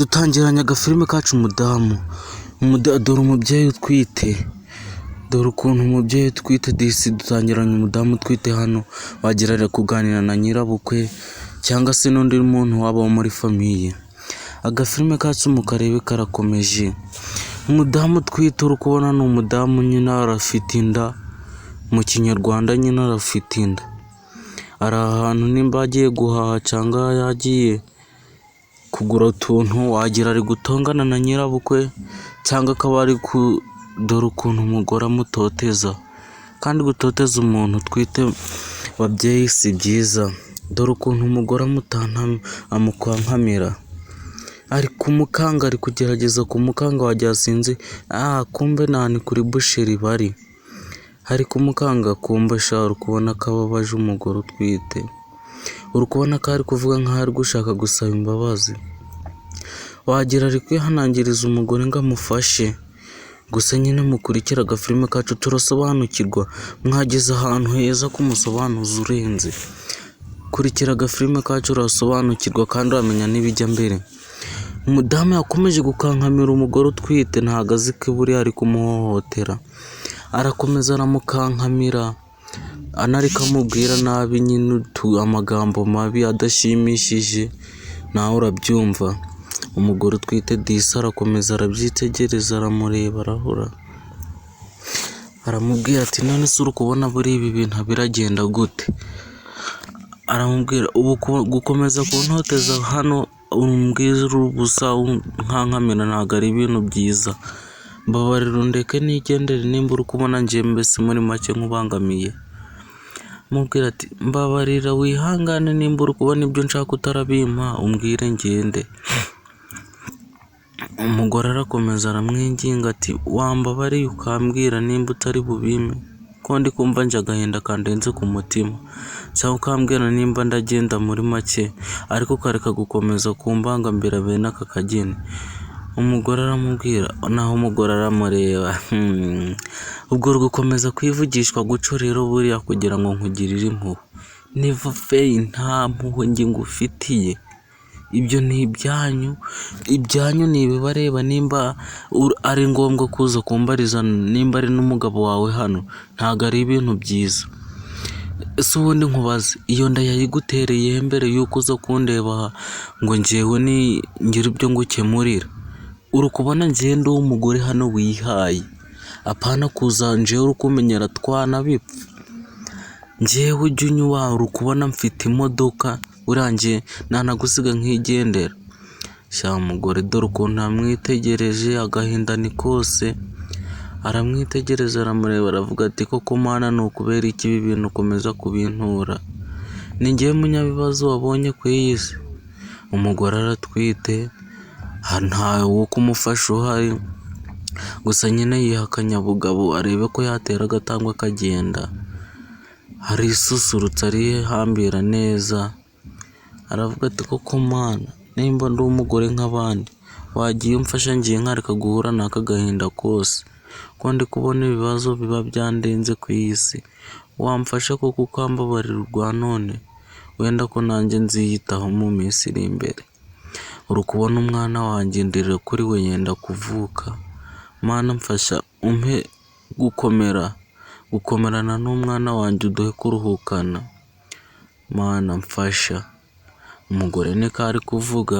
Dutangiranye agafilime kacu umudamu, dore umubyeyi utwite, dore ukuntu umubyeyi utwite disi, dutangiranye umudamu utwite hano, wagira ari kuganira na nyirabukwe cyangwa se n'undi muntu waba wo muri famiye. Agafilime kacu mukarebe karakomeje. Umudamu utwite uri kubona ni umudamu nyine arafite inda, mu kinyarwanda nyine arafite inda, ari ahantu nimba agiye guhaha cyangwa yagiye kugura utuntu, wagira ari gutongana na nyirabukwe cyangwa akaba ari dore ukuntu umugore amutoteza, kandi gutoteza umuntu utwite babyeyi si byiza. Dore ukuntu umugore amukwankamira, ari kumukanga, ari kugerageza kumukanga, wagira sinzi kumbe ni kuri busheri bari, hari kumukanga kumbe sha, uri kubona ko ababaje umugore utwite, uri kubona ko ari kuvuga nk'aho ari gushaka gusaba imbabazi, wagira ari kwihanangiriza umugore ngo amufashe. Gusa nyine mukurikira agafilime kacu turasobanukirwa, mwageze ahantu heza kumusobanuza urenze. Kurikira agafilime kacu urasobanukirwa kandi uramenya n'ibijya mbere. Umudamu yakomeje gukankamira umugore utwite, ntabwo azi ko buriya ari kumuhohotera, arakomeza aramukankamira, anariko amubwira nabi nyine amagambo mabi adashimishije, nawe urabyumva. Umugore utwite disi arakomeza arabyitegereza, aramureba, arahura, aramubwira ati none se uri kubona buri ibi bintu biragenda gute? Aramubwira ubu gukomeza kuntoteza hano umbwira ubusa nkankamira ntabwo ari ibintu byiza, mbabarira undeke nigendere nimba uri kubona njye mbese muri make nkubangamiye. Mubwira ati mbabarira wihangane, nimba uri kubona ibyo nshaka utarabimpa umbwire ngende. Umugore arakomeza aramwinginga ati wambabariye ukambwira nimba utari bubime, ko ndi kumva nje agahinda kandenze ku mutima, cyangwa ukambwira nimba ndagenda muri make, ariko ukareka gukomeza kumbangambira bene aka kageni. Umugore aramubwira, naho umugore aramureba, ubwo uri gukomeza kwivugishwa guco rero buriya kugira ngo nkugirire impuhwe, never fail, nta mpuhwe njye ngufitiye, ibyo ni ibyanyu, ibyanyu ni ibibareba. Nimba ari ngombwa kuza kumbariza nimba ari n'umugabo wawe hano, ntabwo ari ibintu byiza. Ese ubundi nkubaze, iyo nda yayigutereye mbere yuko uza kundeba ngo njyewe ngira ibyo ngukemurira? Uri kubona njyewe ndi umugore hano wihaye, apana kuza njyewe uri kumenyera twana bipfa, njyewe ujya unyuba, uri kubona mfite imodoka, urangiye nanagusiga nkigendera. Sha mugore dore ukuntu amwitegereje, agahinda ni kose, aramwitegereza aramureba, aravuga ati koko mana ni ukubera iki ibi bintu ukomeza kubintura? Ni njyewe munyabibazo wabonye ku iyi si? Umugore aratwite, ntawe wo kumufasha uhari, gusa nyine yiha akanyabugabo arebe ko yatera agatangwa akagenda, arisusurutsa arihambira neza, aravuga ati koko mana nimba ndi umugore nk'abandi, wagiye umfasha ngiye nkareka guhura n'aka gahinda kose, ko ndi kubona ibibazo biba byandenze ku iyi si, wamfasha koko ukambabarira urwa none, wenda ko nanjye nziyitaho mu minsi iri imbere. Uri kubona umwana wanjye ndirira kuri we yenda kuvuka, mana mfasha umpe gukomerana n'umwana wanjye, uduhe kuruhukana, mana mfasha. Umugore niko ari kuvuga.